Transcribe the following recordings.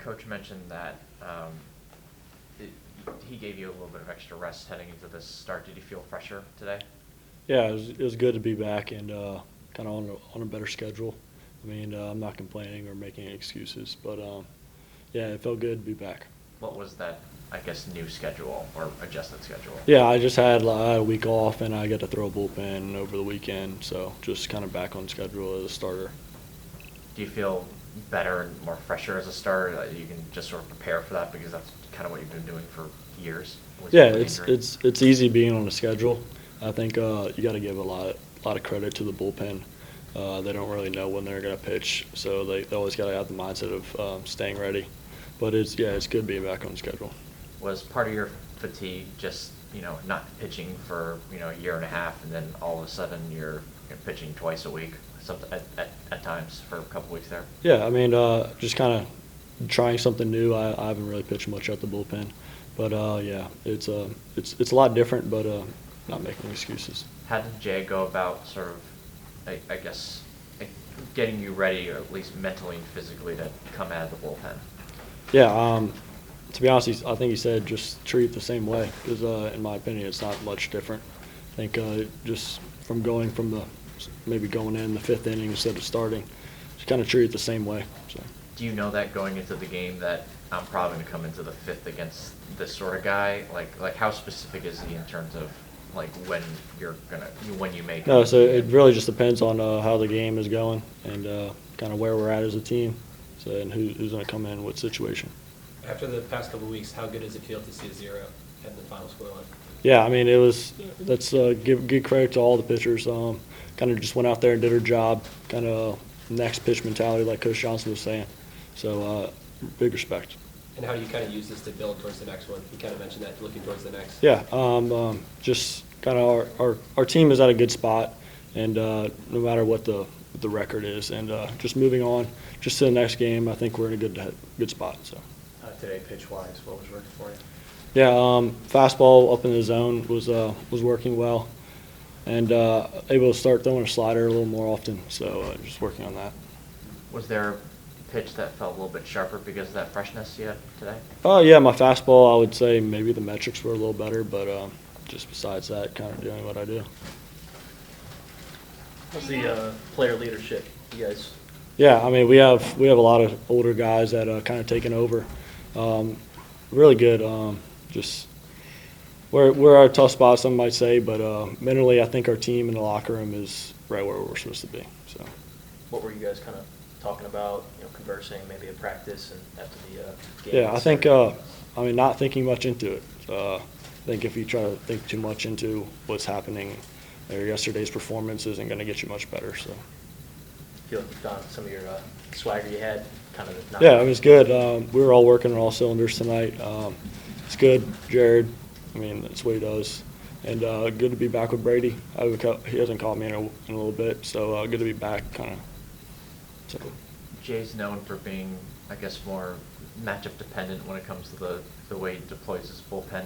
Coach mentioned that it, he gave you a little bit of extra rest heading into this start. Did you feel fresher today? Yeah, it was good to be back and kind of on a better schedule. I mean, I'm not complaining or making excuses, but yeah, it felt good to be back. What was that, I guess, new schedule or adjusted schedule? Yeah, I just had a week off and I got to throw a bullpen over the weekend, so just kind of back on schedule as a starter. Do you feel better and more fresher as a starter that you can just sort of prepare for that because that's kind of what you've been doing for years? Yeah, it's easy being on the schedule. I think you got to give a lot of credit to the bullpen. They don't really know when they're going to pitch, so they always got to have the mindset of staying ready. But it's good being back on schedule. Was part of your fatigue just not pitching for a year and a half, and then all of a sudden you're pitching twice a week, at times for a couple weeks there? Yeah, I mean, just kind of trying something new. I haven't really pitched much at the bullpen, but yeah, it's a lot different, but not making excuses. How did Jay go about sort of, I guess, getting you ready, or at least mentally and physically, to come out of the bullpen? Yeah, to be honest, I think he said just treat it the same way because, in my opinion, it's not much different. I think just maybe going in the fifth inning instead of starting, just kind of treat it the same way. So. Do you know that going into the game that I'm probably going to come into the fifth against this sort of guy? Like how specific is he in terms of when you make? No, so it really just depends on how the game is going and kind of where we're at as a team, and who's going to come in what situation. After the past couple of weeks, how good does it feel to see a 0 at the final scoreline? Yeah, I mean let's give credit to all the pitchers. Kind of just went out there and did our job. Kind of next pitch mentality, like Coach Johnson was saying. So big respect. And how do you kind of use this to build towards the next one? You kind of mentioned that, looking towards the next. Yeah, just kind of our team is at a good spot, and no matter what the record is, and just moving on, just to the next game, I think we're in a good spot. So. Today, pitch-wise, what was working for you? Yeah, fastball up in the zone was working well, and able to start throwing a slider a little more often. So just working on that. Was there a pitch that felt a little bit sharper because of that freshness you had today? Yeah, my fastball, I would say maybe the metrics were a little better, but just besides that, kind of doing what I do. What's the player leadership, you guys? Yeah, I mean we have a lot of older guys that kind of taken over. Really good. Just we're at a tough spot, some might say, but mentally, I think our team in the locker room is right where we're supposed to be. So. What were you guys kind of talking about? Conversing, maybe at practice and after the game? Yeah, I think I mean not thinking much into it. I think if you try to think too much into what's happening, yesterday's performance isn't going to get you much better. So. Feel like you found some of your swagger you had. Yeah, it was good. We were all working on all cylinders tonight. It's good, Jared. I mean, that's what he does. And good to be back with Brady. He hasn't called me in a little bit, so good to be back, kind of. So. Jay's known for being, I guess, more matchup dependent when it comes to the way he deploys his bullpen.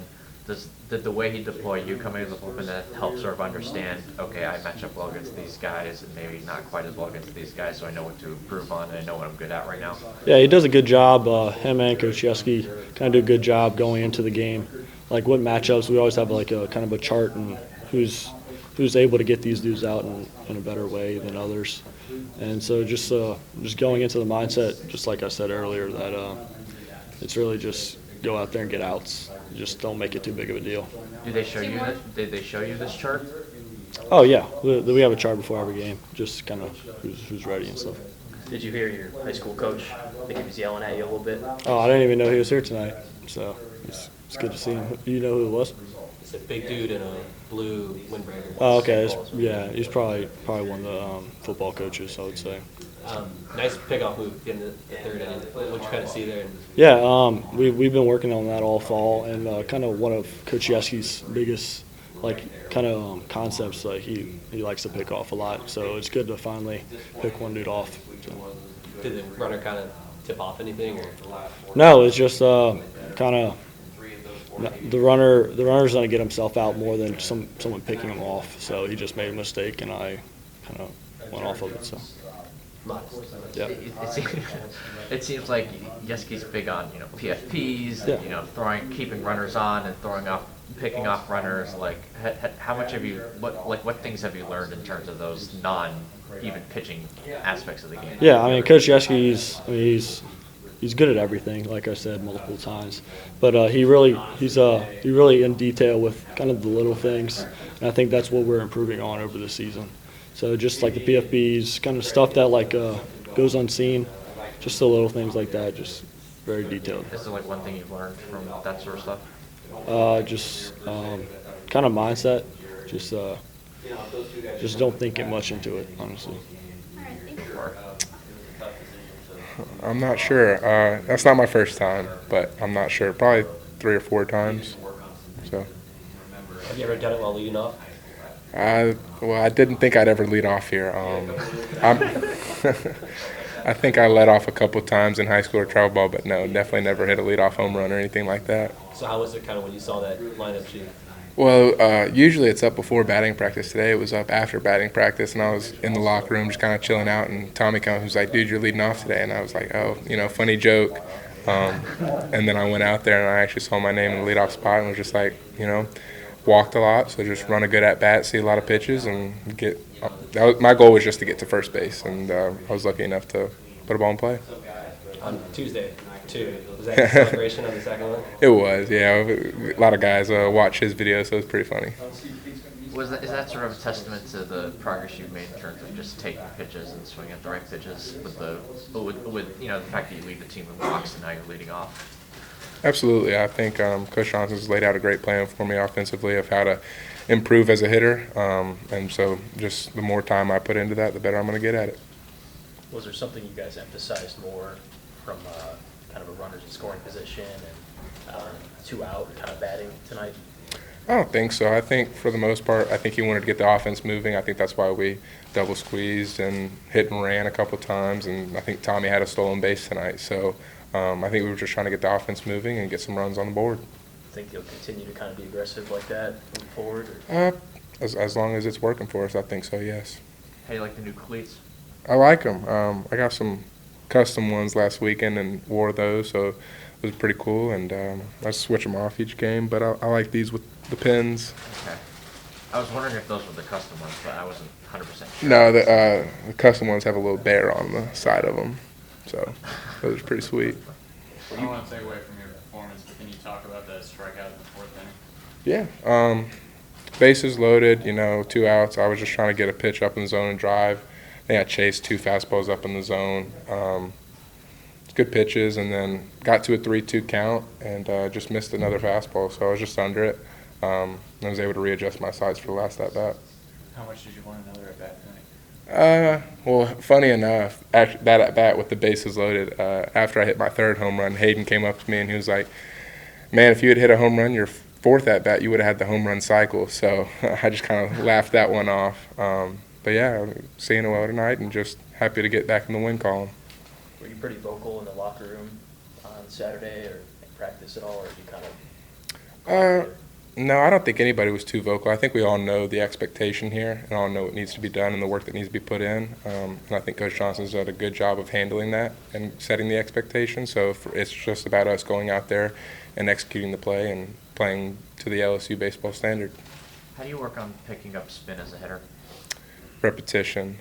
Did the way he deployed you coming into the bullpen that help sort of understand, okay, I match up well against these guys and maybe not quite as well against these guys, so I know what to improve on and I know what I'm good at right now? Yeah, he does a good job. Him and Coach Yeski kind of do a good job going into the game. Like what matchups, we always have like a kind of a chart and who's able to get these dudes out in a better way than others. And so just going into the mindset, just like I said earlier, that it's really just go out there and get outs. Just don't make it too big of a deal. Did they show you this chart? Oh yeah, we have a chart before every game, just kind of who's ready and stuff. Did you hear your high school coach? I think he was yelling at you a little bit. Oh, I didn't even know he was here tonight, so it's good to see him. You know who it was? It's a big dude in a blue windbreaker. Oh, okay. Yeah, he's probably one of the football coaches, I would say. Nice pickoff move in the third inning. What you kind of see there? Yeah, we've been working on that all fall, and kind of one of Coach Yeski's biggest concepts. Like he likes to pick off a lot, so it's good to finally pick one dude off. So. Did the runner kind of tip off anything, or? No, it's just kind of the runner's going to get himself out more than someone picking him off. So he just made a mistake, and I kind of went off of it. So. modest. Yeah. It seems like Yeski's big on, PFPs, Yeah. keeping runners on and picking off runners. Like, how much what things have you learned in terms of those even pitching aspects of the game? Yeah, I mean, Coach Yeski, he's good at everything, like I said multiple times. But he's really in detail with kind of the little things, and I think that's what we're improving on over the season. So just like the PFBs, kind of stuff that goes unseen, just the little things like that, just very detailed. Is there like one thing you've learned from that sort of stuff? Just kind of mindset, just don't think it much into it, honestly. I'm not sure. That's not my first time, but I'm not sure. Probably 3 or 4 times. So. Have you ever done it while leading off? Well, I didn't think I'd ever lead off here. I think I led off a couple times in high school or travel ball, but no, definitely never hit a leadoff home run or anything like that. So how was it kind of when you saw that lineup sheet? Well, usually it's up before batting practice. Today it was up after batting practice, and I was in the locker room just kind of chilling out, and Tommy was like, "Dude, you're leading off today," and I was like, "Oh, funny joke." And then I went out there and I actually saw my name in the leadoff spot and was just like, walked a lot, so just run a good at bat, see a lot of pitches, and my goal was just to get to first base, and I was lucky enough to put a ball in play. On Tuesday, too. Was that a celebration on the second one? It was, yeah. A lot of guys watch his videos, so it was pretty funny. Is that sort of a testament to the progress you've made in terms of just taking pitches and swinging at the right pitches with the fact that you lead the team in walks and now you're leading off? Absolutely. I think Coach Johnson's laid out a great plan for me offensively of how to improve as a hitter. And so just the more time I put into that, the better I'm going to get at it. Was there something you guys emphasized more from kind of a runners in scoring position and 2 out kind of batting tonight? I don't think so. I think for the most part, I think he wanted to get the offense moving. I think that's why we double squeezed and hit and ran a couple times. And I think Tommy had a stolen base tonight. So I think we were just trying to get the offense moving and get some runs on the board. Think you'll continue to kind of be aggressive like that moving forward? As long as it's working for us, I think so, yes. How do you like the new cleats? I like them. I got some custom ones last weekend and wore those, so it was pretty cool. And I switch them off each game, but I like these with the pins. Okay. I was wondering if those were the custom ones, but I wasn't 100% sure. No, the custom ones have a little bear on the side of them, so those are pretty sweet. I don't want to take away from your performance, but can you talk about that strikeout in the 4th inning? Yeah. Bases loaded, 2 outs. I was just trying to get a pitch up in the zone and drive. I think I chased 2 fastballs up in the zone. Good pitches, and then got to a 3-2 count and just missed another fastball, so I was just under it. I was able to readjust my sights for the last at-bat. How much did you want another at-bat tonight? Well, funny enough, that at-bat with the bases loaded, after I hit my 3rd home run, Hayden came up to me and he was like, "Man, if you had hit a home run your 4th at-bat, you would have had the home run cycle." So I just kind of laughed that one off. But yeah, seeing it well tonight and just happy to get back in the win column. Were you pretty vocal in the locker room on Saturday or in practice at all, or did you kind of? No, I don't think anybody was too vocal. I think we all know the expectation here and all know what needs to be done and the work that needs to be put in. And I think Coach Johnson's done a good job of handling that and setting the expectation. So it's just about us going out there and executing the play and playing to the LSU baseball standard. How do you work on picking up spin as a hitter? Repetition.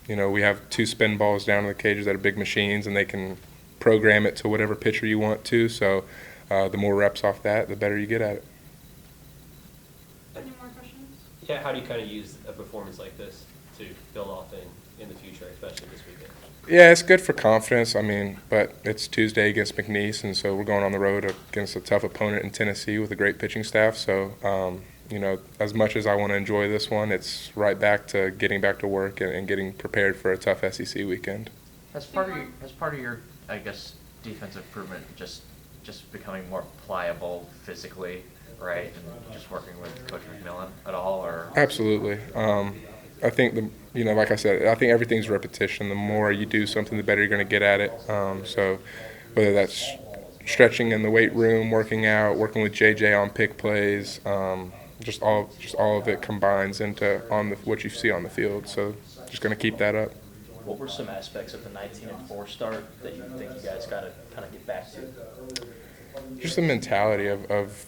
We have 2 spin balls down in the cages that are big machines, and they can program it to whatever pitcher you want to. So the more reps off that, the better you get at it. Any more questions? Yeah, how do you kind of use a performance like this to build off in the future, especially this weekend? Yeah, it's good for confidence. But it's Tuesday against McNeese, and so we're going on the road against a tough opponent in Tennessee with a great pitching staff. So, as much as I want to enjoy this one, it's right back to getting back to work and getting prepared for a tough SEC weekend. As part of your, I guess, defensive improvement, just becoming more pliable physically, right, and just working with Coach McMillan at all, or? Absolutely. I think like I said, I think everything's repetition. The more you do something, the better you're going to get at it. So whether that's stretching in the weight room, working out, working with JJ on pick plays, just all of it combines into what you see on the field. So just going to keep that up. what were some aspects of the 19-4 start that you think you guys got to kind of get back to? Just the mentality of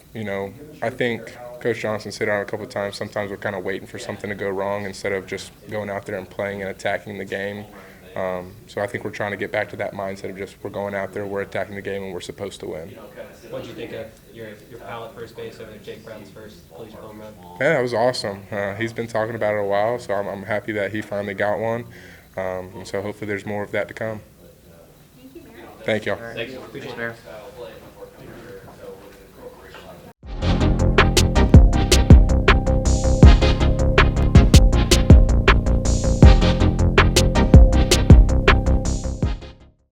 I think Coach Johnson said on a couple of times, sometimes we're kind of waiting for something to go wrong instead of just going out there and playing and attacking the game. So I think we're trying to get back to that mindset of just we're going out there, we're attacking the game, and we're supposed to win. What did you think of your pal at first base over Jake Brown's first collegiate home run? Yeah, that was awesome. He's been talking about it a while, so I'm happy that he finally got one. And so hopefully there's more of that to come. Thank you, Mayor. Thank y'all. Thanks. Appreciate it, Mayor.